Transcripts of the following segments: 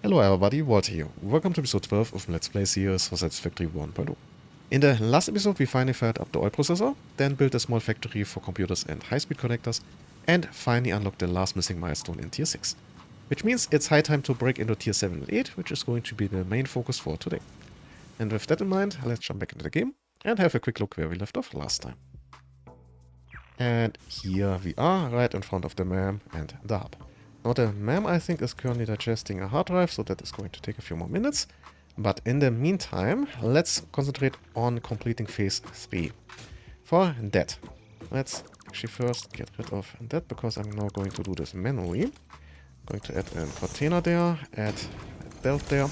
Hello everybody, Walter here. Welcome to episode 12 of Let's Play series for Satisfactory 1.0. In the last episode we finally fired up the oil processor, then built a small factory for computers and high-speed connectors, and finally unlocked the last missing milestone in tier 6. Which means it's high time to break into tier 7 and 8, which is going to be the main focus for today. And with that in mind, let's jump back into the game and have a quick look where we left off last time. And here we are, right in front of the MAM and the hub. Now the MAM I think is currently digesting a hard drive, so that is going to take a few more minutes. But in the meantime, let's concentrate on completing phase 3. For that, let's actually first get rid of that, because I'm now going to do this manually. Going to add a container there, add a belt there.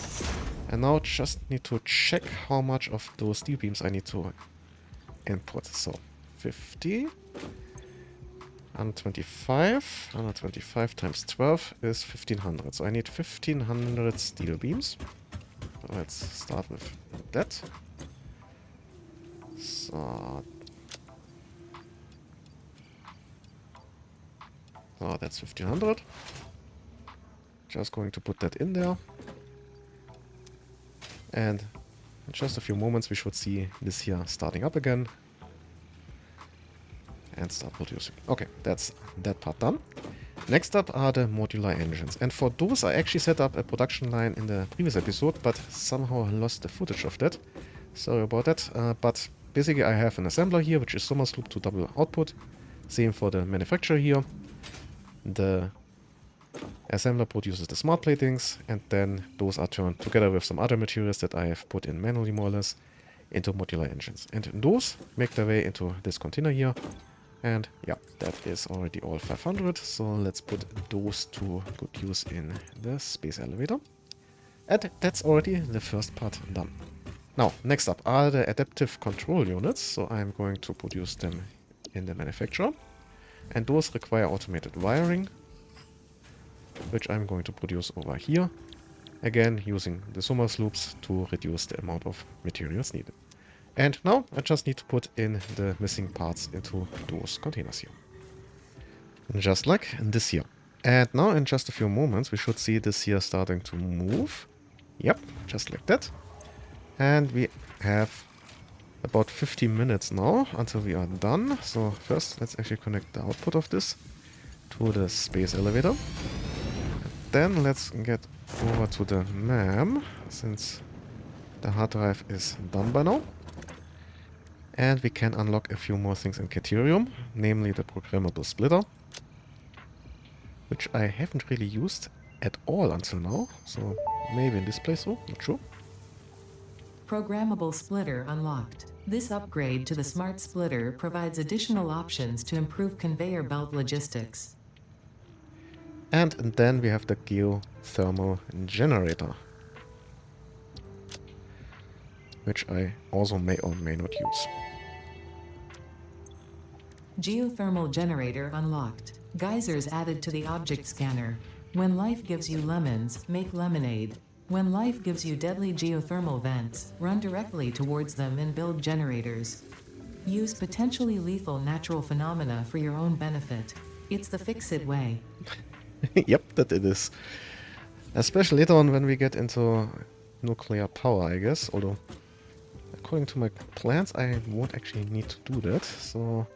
And now just need to check how much of those steel beams I need to input. So 50. 125 times 12 is 1500. So I need 1500 steel beams. So let's start with that. So that's 1500. Just going to put that in there. And in just a few moments we should see this here starting up again. And start producing. Okay, that's that part done. Next up are the modular engines. And for those I actually set up a production line in the previous episode, but somehow lost the footage of that. Sorry about that. But basically I have an assembler here, which is Summers loop to double output. Same for the manufacturer here. The assembler produces the smart platings, and then those are turned together with some other materials that I have put in manually more or less into modular engines. And those make their way into this container here. And yeah, that is already all 500, so let's put those to good use in the space elevator. And that's already the first part done. Now, next up are the adaptive control units, so I'm going to produce them in the manufacturer. And those require automated wiring, which I'm going to produce over here. Again, using the Summers loops to reduce the amount of materials needed. And now I just need to put in the missing parts into those containers here. Just like this here. And now in just a few moments we should see this here starting to move. Yep, just like that. And we have about 50 minutes now until we are done. So first let's actually connect the output of this to the space elevator. Then let's get over to the MAM, since the hard drive is done by now. And we can unlock a few more things in Caterium, namely the programmable splitter, which I haven't really used at all until now, so maybe in this playthrough, not sure. Programmable splitter unlocked. This upgrade to the smart splitter provides additional options to improve conveyor belt logistics. And then we have the geothermal generator, which I also may or may not use. Geothermal generator unlocked. Geysers added to the object scanner. When life gives you lemons, make lemonade. When life gives you deadly geothermal vents, run directly towards them and build generators. Use potentially lethal natural phenomena for your own benefit. It's the FICSIT way. Yep, that it is. Especially later on when we get into nuclear power, I guess. Although, according to my plans, I won't actually need to do that. So,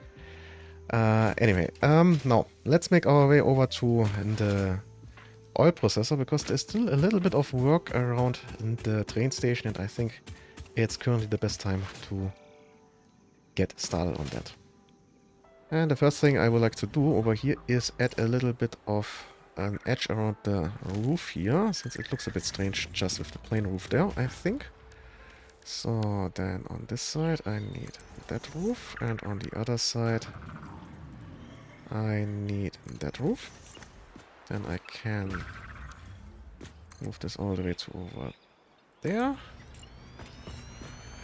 anyway, now let's make our way over to the oil processor, because there's still a little bit of work around the train station, and I think it's currently the best time to get started on that. And the first thing I would like to do over here is add a little bit of an edge around the roof here, since it looks a bit strange just with the plain roof there, I think. So then on this side I need that roof, and on the other side I need that roof. Then I can move this all the way to over there.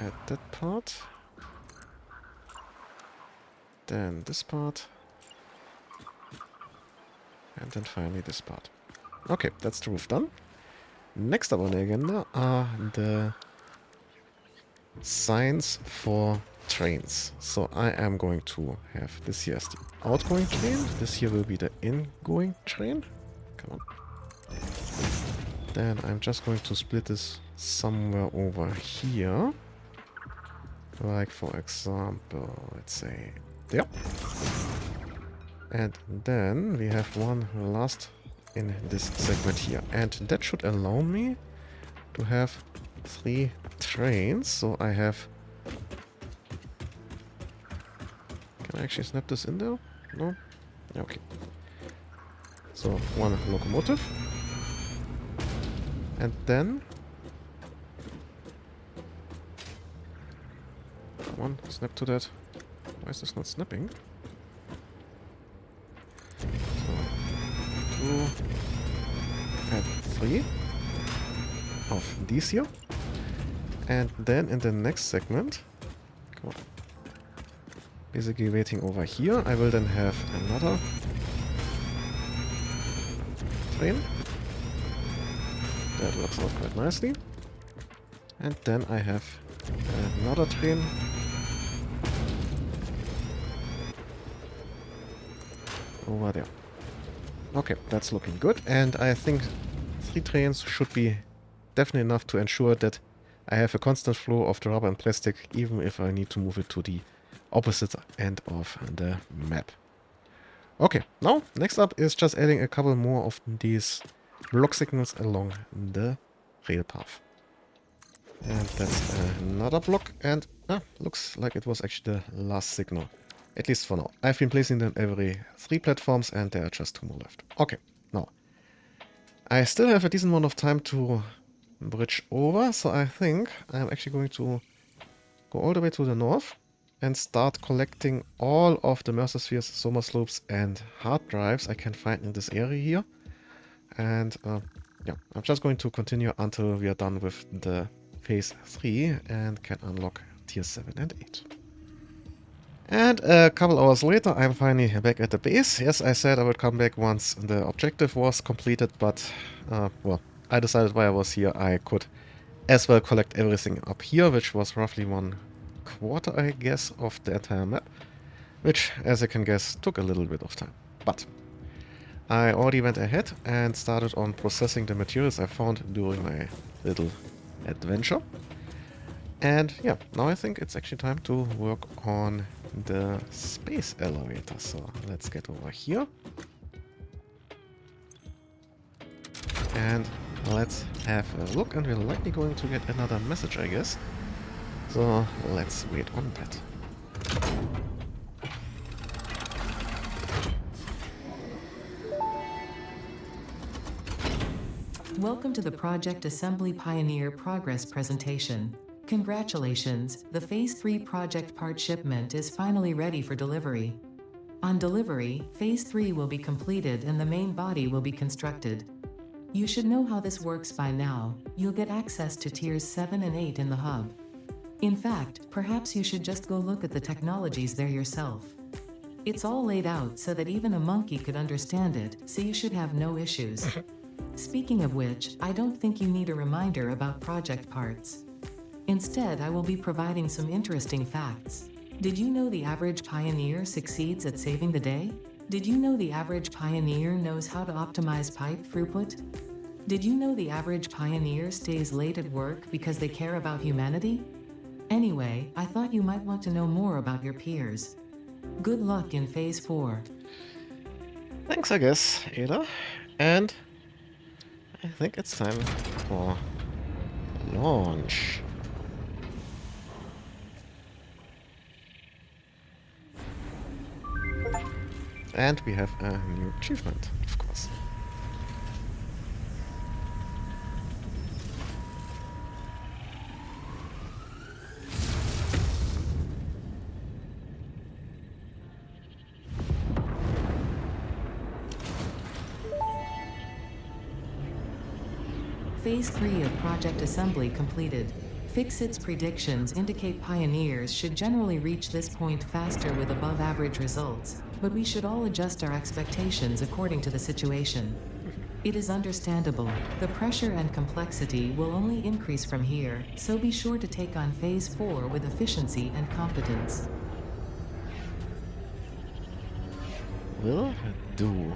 Add that part. Then this part. And then finally this part. Okay, that's the roof done. Next up on the agenda are the signs for trains. So I am going to have this here as the outgoing train. This here will be the ingoing train. Come on. then I'm just going to split this somewhere over here. Like, for example, let's say there. And then we have one last in this segment here. And that should allow me to have 3 trains. So I have... Can I actually snap this in there? No? Okay. So, one locomotive. And then... Come on, snap to that. Why is this not snapping? So, 2 and 3 of these here. And then in the next segment... Come on. Basically waiting over here, I will then have another train. That works out quite nicely. And then I have another train. Over there. Okay, that's looking good. And I think 3 trains should be definitely enough to ensure that I have a constant flow of the rubber and plastic, even if I need to move it to the opposite end of the map. Okay, now next up is just adding a couple more of these block signals along the rail path. And that's another block, and looks like it was actually the last signal. At least for now. I've been placing them every 3 platforms and there are just 2 more left. Okay, now. I still have a decent amount of time to bridge over, so I think I'm actually going to go all the way to the north and start collecting all of the Mercer Spheres, Soma Slopes and hard drives I can find in this area here. And yeah, I'm just going to continue until we are done with the phase 3 and can unlock tier 7 and 8. And a couple hours later, I'm finally back at the base. Yes, I said I would come back once the objective was completed, but well, I decided while I was here I could as well collect everything up here, which was roughly 1/4, I guess, of the entire map, which, as you can guess, took a little bit of time. But I already went ahead and started on processing the materials I found during my little adventure. And yeah, now I think it's actually time to work on the space elevator. So let's get over here. And let's have a look, and we're likely going to get another message, I guess. So let's wait on that. Welcome to the Project Assembly Pioneer Progress presentation. Congratulations, the Phase 3 project part shipment is finally ready for delivery. On delivery, Phase 3 will be completed and the main body will be constructed. You should know how this works by now. You'll get access to tiers 7 and 8 in the hub. In fact, perhaps you should just go look at the technologies there yourself. It's all laid out so that even a monkey could understand it, so you should have no issues. Speaking of which, I don't think you need a reminder about project parts. Instead, I will be providing some interesting facts. Did you know the average pioneer succeeds at saving the day? Did you know the average pioneer knows how to optimize pipe throughput? Did you know the average pioneer stays late at work because they care about humanity? Anyway, I thought you might want to know more about your peers. Good luck in Phase 4. Thanks, I guess, Ada. And I think it's time for launch. And we have a new achievement, of course. Phase 3 of Project Assembly completed. FICSIT's predictions indicate pioneers should generally reach this point faster with above-average results, but we should all adjust our expectations according to the situation. It is understandable. The pressure and complexity will only increase from here, so be sure to take on Phase 4 with efficiency and competence. Will do.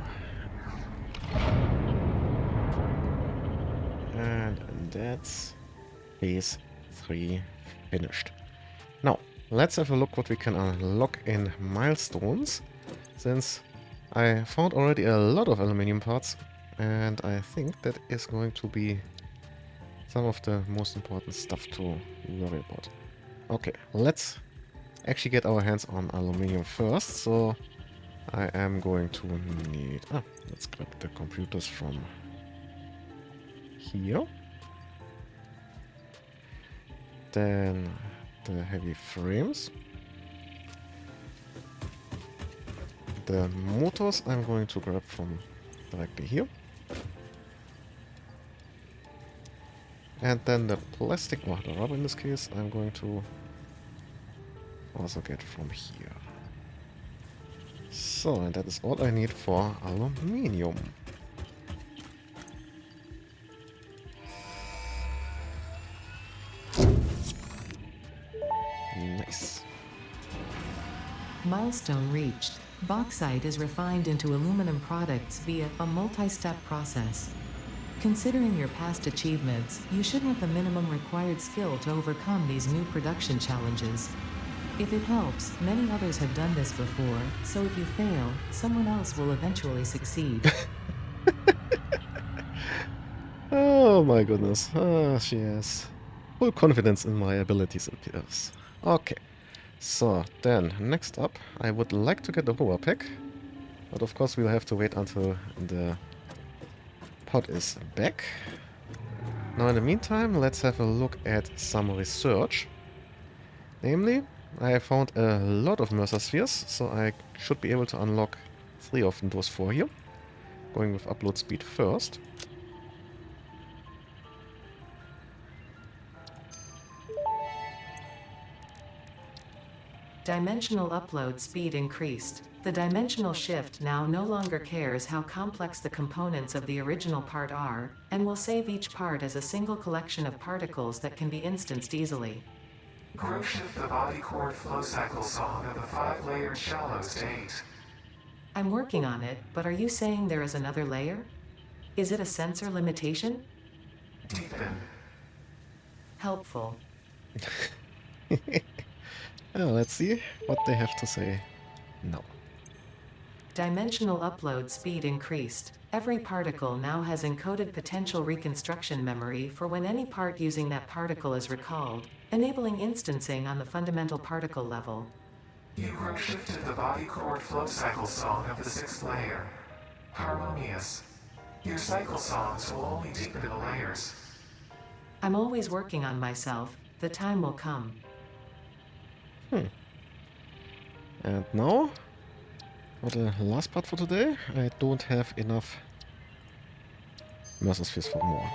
And that's phase 3 finished. Now, let's have a look what we can unlock in milestones, since I found already a lot of aluminium parts, and I think that is going to be some of the most important stuff to worry about. Okay, let's actually get our hands on aluminium first, so I am going to need... let's grab the computers from here. Then the heavy frames. The motors I'm going to grab from directly here. And then the plastic, or the rubber in this case, I'm going to also get from here. So, and that is all I need for aluminium. Nice. Milestone reached. Bauxite is refined into aluminum products via a multi-step process. Considering your past achievements, you should have the minimum required skill to overcome these new production challenges. If it helps, many others have done this before, so if you fail, someone else will eventually succeed. Oh my goodness. She has full confidence in my abilities, it appears. Okay. So, then, next up, I would like to get the Hoverpack. But of course we'll have to wait until the pod is back. Now in the meantime, let's have a look at some research. Namely, I found a lot of Mercer spheres, so I should be able to unlock 3 of those 4 here. Going with upload speed first. Dimensional upload speed increased. The dimensional shift now no longer cares how complex the components of the original part are, and will save each part as a single collection of particles that can be instanced easily. Grow shift the body core flow cycle song of the 5-layered shallow state. I'm working on it, but are you saying there is another layer? Is it a sensor limitation? Deepen. Helpful. Let's see what they have to say. No. Dimensional upload speed increased. Every particle now has encoded potential reconstruction memory for when any part using that particle is recalled, enabling instancing on the fundamental particle level. You grow shifted the body core flow cycle song of the 6th layer. Harmonious. Your cycle songs will only deepen the layers. I'm always working on myself. The time will come. And now, for the last part for today, I don't have enough Mercer spheres for more.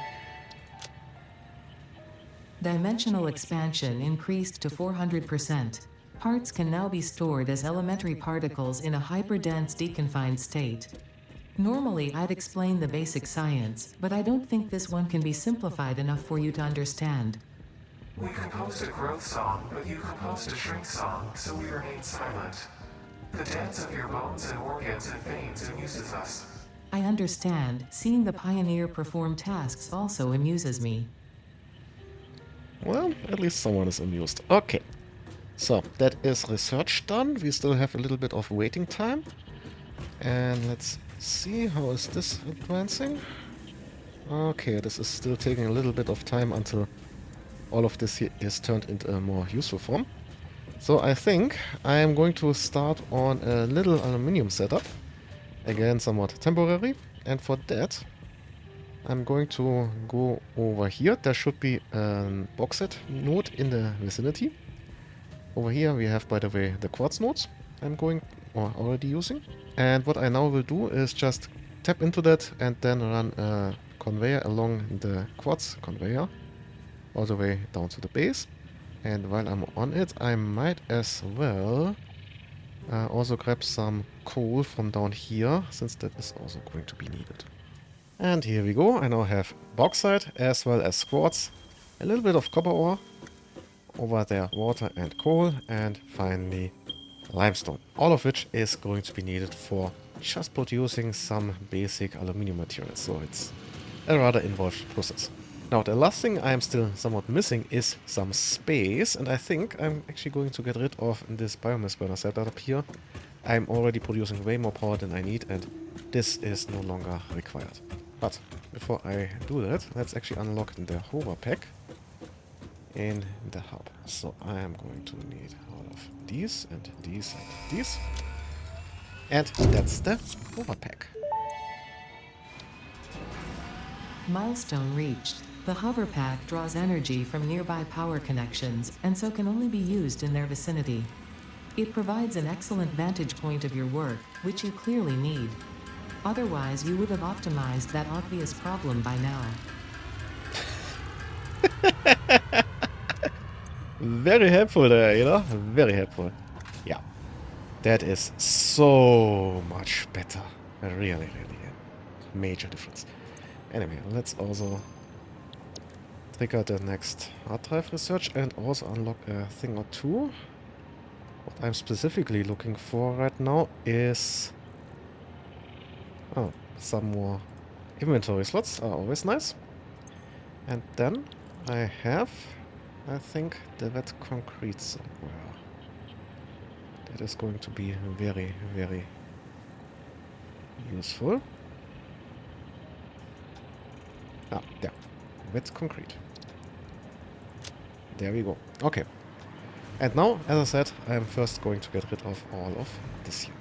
Dimensional expansion increased to 400%. Parts can now be stored as elementary particles in a hyperdense deconfined state. Normally I'd explain the basic science, but I don't think this one can be simplified enough for you to understand. We composed a growth song, but you composed a shrink song, so we remain silent. The dance of your bones and organs and veins amuses us. I understand. Seeing the pioneer perform tasks also amuses me. Well, at least someone is amused. Okay. So, that is research done. We still have a little bit of waiting time. And let's see, how is this advancing? Okay, this is still taking a little bit of time until all of this here is turned into a more useful form. So I think I am going to start on a little aluminium setup. Again, somewhat temporary. And for that, I'm going to go over here. There should be a bauxite node in the vicinity. Over here we have, by the way, the quartz nodes I'm going, or already using. And what I now will do is just tap into that and then run a conveyor along the quartz conveyor all the way down to the base. And while I'm on it, I might as well also grab some coal from down here, since that is also going to be needed. And here we go. I now have bauxite as well as quartz, a little bit of copper ore, over there water and coal, and finally limestone. All of which is going to be needed for just producing some basic aluminium materials. So it's a rather involved process. Now, the last thing I'm still somewhat missing is some space, and I think I'm actually going to get rid of this biomass burner setup up here. I'm already producing way more power than I need, and this is no longer required. But before I do that, let's actually unlock the Hoverpack in the hub. So I am going to need all of these and these and these. And that's the Hoverpack. Milestone reached. The Hoverpack draws energy from nearby power connections and so can only be used in their vicinity. It provides an excellent vantage point of your work, which you clearly need. Otherwise, you would have optimized that obvious problem by now. Very helpful there, you know? Very helpful. Yeah. That is so much better. Really, really a major difference. Anyway, let's also trigger the next hard drive research and also unlock a thing or two. What I'm specifically looking for right now is... oh, some more inventory slots are always nice. And then I have, I think, the wet concrete somewhere. That is going to be very, very useful. Ah, there. Wet concrete. There we go. Okay. And now, as I said, I'm first going to get rid of all of this here.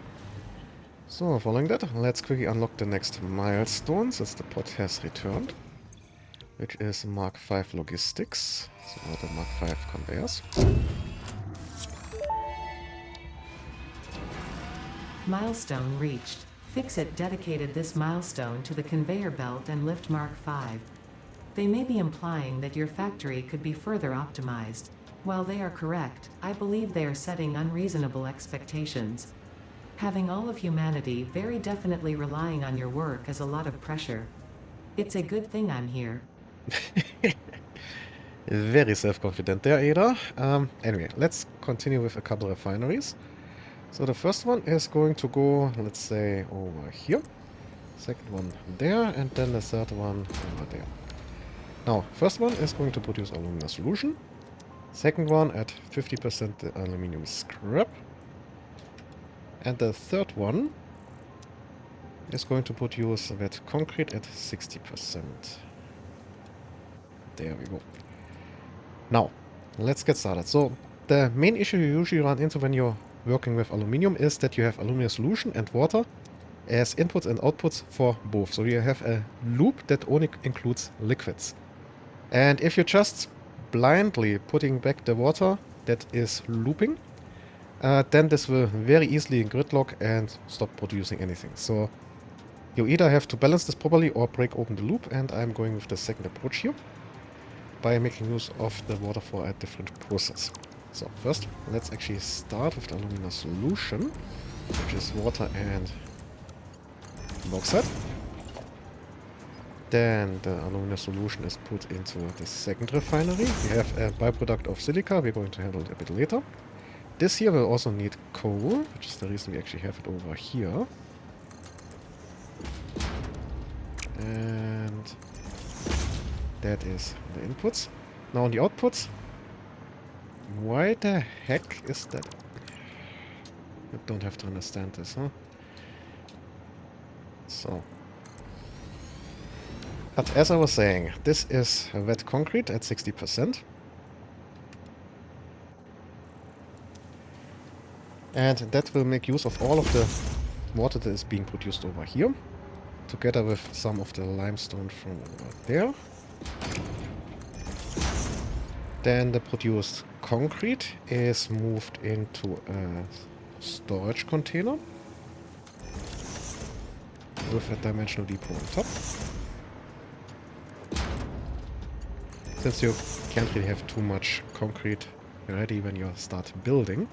So, following that, let's quickly unlock the next milestone, since the pod has returned. Which is Mark V logistics. So, the Mark V conveyors. Milestone reached. FICSIT dedicated this milestone to the conveyor belt and lift Mark V. They may be implying that your factory could be further optimized. While they are correct, I believe they are setting unreasonable expectations. Having all of humanity very definitely relying on your work is a lot of pressure. It's a good thing I'm here. Very self-confident there, Ada. Anyway, let's continue with a couple of refineries. So the first one is going to go, let's say, over here. Second one there, and then the third one over there. Now, first one is going to produce alumina solution. Second one at 50% the aluminium scrap. And the third one is going to produce wet concrete at 60%. There we go. Now, let's get started. So, the main issue you usually run into when you're working with aluminium is that you have alumina solution and water as inputs and outputs for both. So you have a loop that only includes liquids. And if you're just blindly putting back the water that is looping, then this will very easily gridlock and stop producing anything. So you either have to balance this properly or break open the loop, and I'm going with the second approach here by making use of the water for a different process. So first, let's actually start with the alumina solution, which is water and bauxite. Then the alumina solution is put into the second refinery. We have a byproduct of silica. We're going to handle it a bit later. This here will also need coal, which is the reason we actually have it over here. And that is the inputs. Now on the outputs, why the heck is that? You don't have to understand this, huh? So. But as I was saying, this is wet concrete at 60%. And that will make use of all of the water that is being produced over here, together with some of the limestone from over there. Then the produced concrete is moved into a storage container with a dimensional depot on top. Since you can't really have too much concrete ready when you start building.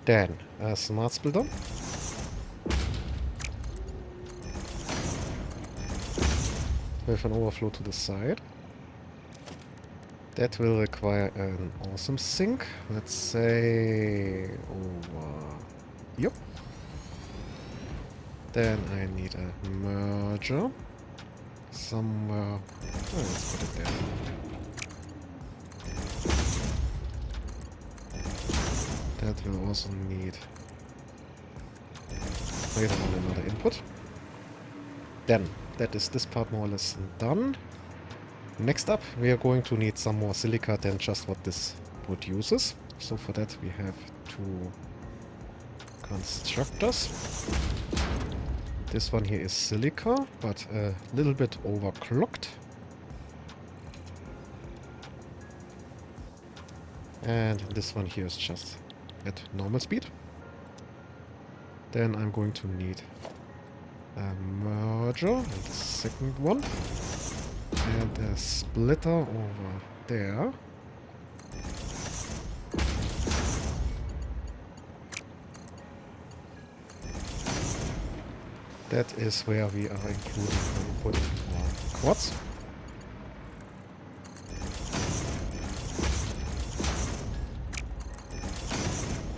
Then a smart splitter. With an overflow to the side. That will require an awesome sink. Let's say over here. Then I need a merger. somewhere. Oh, let's put it there. That will also need later on another input. Then, that is this part more or less done. Next up, we are going to need some more silica than just what this produces. So for that we have two constructors. This one here is silica, but a little bit overclocked. And this one here is just at normal speed. Then I'm going to need a merger and the second one. And a splitter over there. That is where we are putting our quartz.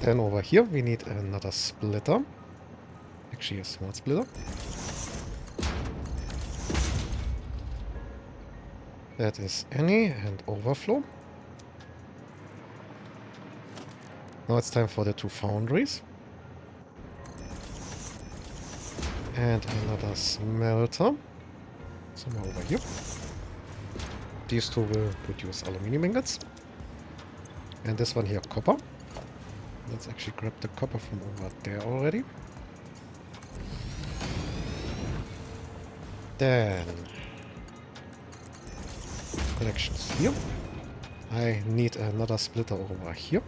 Then over here we need another splitter. Actually a smart splitter. That is any and overflow. Now it's time for the two foundries. And another smelter. Somewhere over here. These two will produce aluminium ingots. And this one here, copper. Let's actually grab the copper from over there already. Then connections here. I need another splitter over here.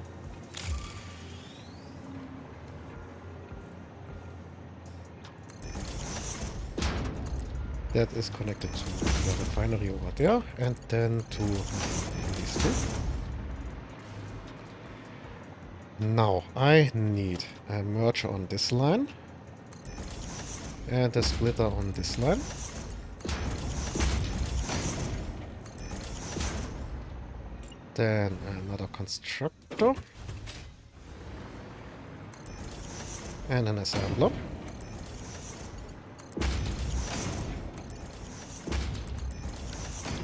That is connected to the refinery over there, and then to these two. Now I need a merger on this line and a splitter on this line. Then another constructor and an assembler.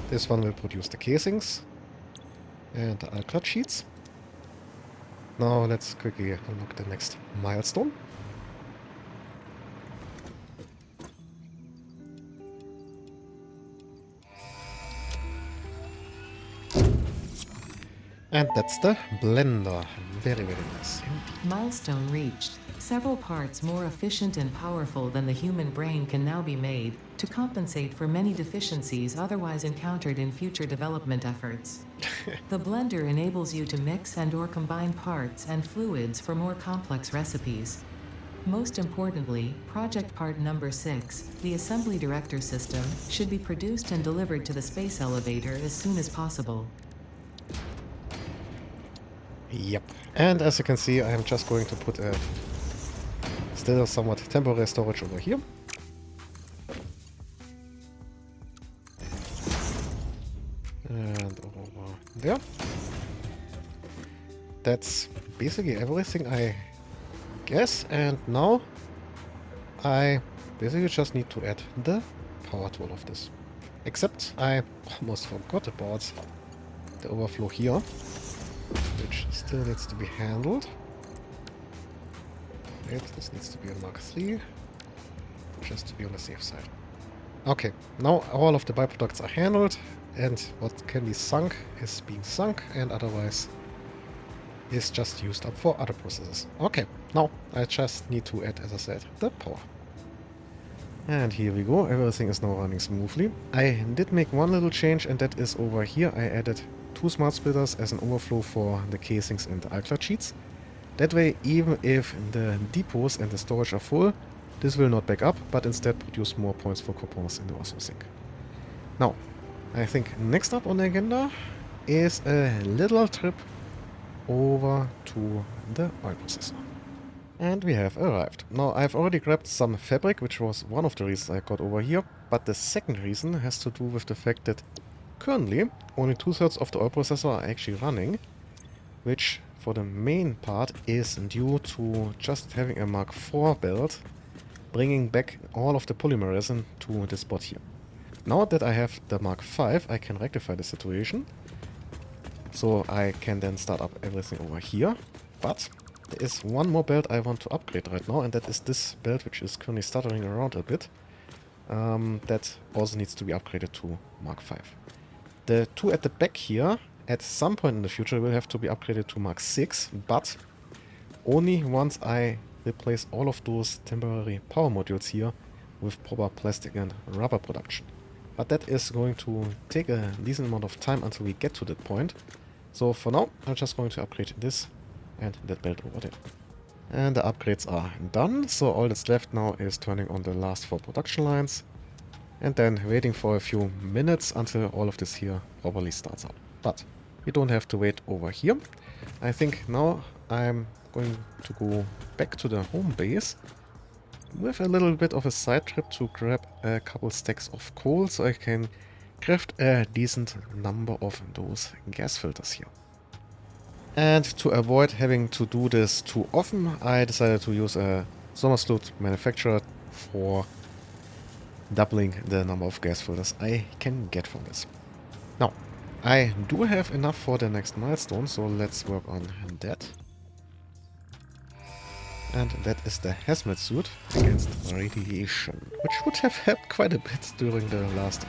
This one will produce the casings and the alkyd sheets. Now let's quickly unlock the next milestone. And that's the blender. Very, very nice. Milestone reached. Several parts more efficient and powerful than the human brain can now be made to compensate for many deficiencies otherwise encountered in future development efforts. The blender enables you to mix and/or combine parts and fluids for more complex recipes. Most importantly, project part number 6, the assembly director system, should be produced and delivered to the space elevator as soon as possible. Yep. And as you can see, I'm just going to put a still somewhat temporary storage over here. And over there. That's basically everything, I guess. And now I basically just need to add the power to all of this. Except I almost forgot about the overflow here, which still needs to be handled. Wait, this needs to be a Mark III, just to be on the safe side. Okay, now all of the byproducts are handled, and what can be sunk is being sunk, and otherwise is just used up for other processes. Okay, now I just need to add, as I said, the power. And here we go, everything is now running smoothly. I did make one little change, and that is over here. I added two smart splitters as an overflow for the casings and the alkyd sheets. That way, even if the depots and the storage are full, this will not back up, but instead produce more points for coupons in the awesome sink. Now, I think next up on the agenda is a little trip over to the oil processor. And we have arrived. Now, I've already grabbed some fabric, which was one of the reasons I got over here, but the second reason has to do with the fact that currently only 2/3 of the oil processor are actually running, which for the main part is due to just having a Mark IV belt, bringing back all of the polymer resin to this spot here. Now that I have the Mark V, I can rectify the situation. So I can then start up everything over here. But there is one more belt I want to upgrade right now, and that is this belt, which is currently stuttering around a bit. That also needs to be upgraded to Mark V. The two at the back here, at some point in the future, will have to be upgraded to Mark VI, but only once I replace all of those temporary power modules here with proper plastic and rubber production. But that is going to take a decent amount of time until we get to that point. So for now, I'm just going to upgrade this and that belt over there. And the upgrades are done, so all that's left now is turning on the last 4 production lines and then waiting for a few minutes until all of this here properly starts up. But you don't have to wait over here. I think now I'm going to go back to the home base with a little bit of a side trip to grab a couple stacks of coal so I can craft a decent number of those gas filters here. And to avoid having to do this too often, I decided to use a Hazmat Suit manufacturer for doubling the number of gas filters I can get from this. Now, I do have enough for the next milestone, so let's work on that. And that is the Hazmat Suit against radiation, which would have helped quite a bit during the last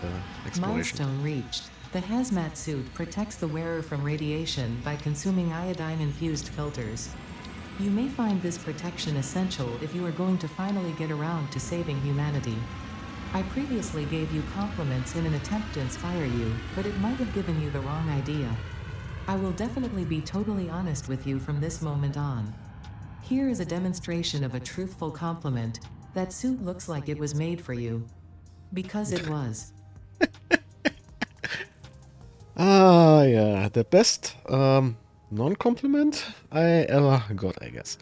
exploration. Milestone reached. The hazmat suit protects the wearer from radiation by consuming iodine-infused filters. You may find this protection essential if you are going to finally get around to saving humanity. I previously gave you compliments in an attempt to inspire you, but it might have given you the wrong idea. I will definitely be totally honest with you from this moment on. Here is a demonstration of a truthful compliment. That suit looks like it was made for you. Because it was. Ah, yeah, the best non-compliment I ever got, I guess.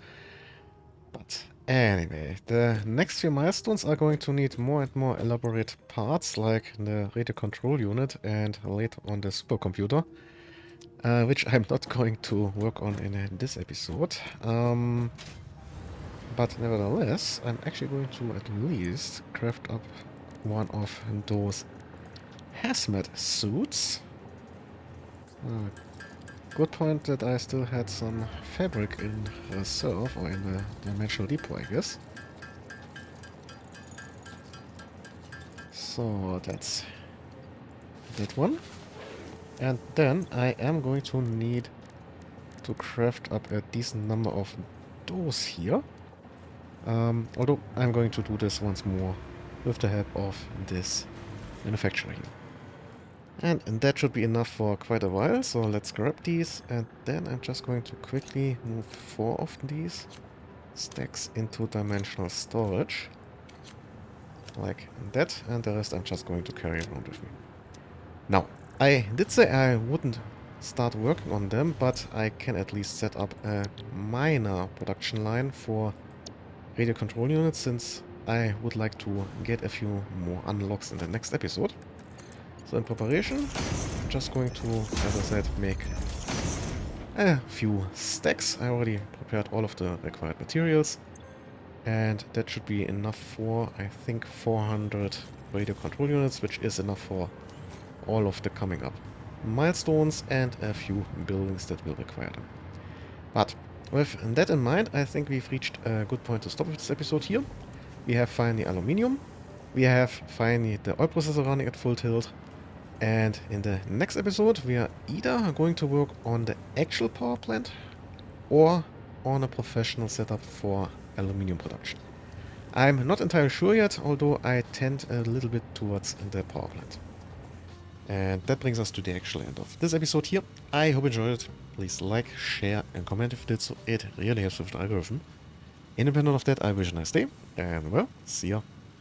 But anyway, the next few milestones are going to need more and more elaborate parts, like the radio control unit and later on the supercomputer, which I'm not going to work on in this episode. But nevertheless, I'm actually going to at least craft up one of those hazmat suits. Good point that I still had some fabric in reserve, or in the dimensional depot, I guess. So that's that one. And then I am going to need to craft up a decent number of those here. Although I'm going to do this once more with the help of this manufacturer here. And that should be enough for quite a while, so let's grab these, and then I'm just going to quickly move 4 of these stacks into dimensional storage. Like that, and the rest I'm just going to carry around with me. Now, I did say I wouldn't start working on them, but I can at least set up a minor production line for radio control units, since I would like to get a few more unlocks in the next episode. So in preparation, I'm just going to, as I said, make a few stacks. I already prepared all of the required materials, and that should be enough for, I think, 400 radio control units, which is enough for all of the coming up milestones and a few buildings that will require them. But with that in mind, I think we've reached a good point to stop with this episode here. We have finally aluminium, we have finally the oil processor running at full tilt, and in the next episode we are either going to work on the actual power plant or on a professional setup for aluminium production. I'm not entirely sure yet, although I tend a little bit towards the power plant. And that brings us to the actual end of this episode here. I hope you enjoyed it. Please like, share and comment if you did so. It really helps with the algorithm. Independent of that, I wish you a nice day, and well, see ya.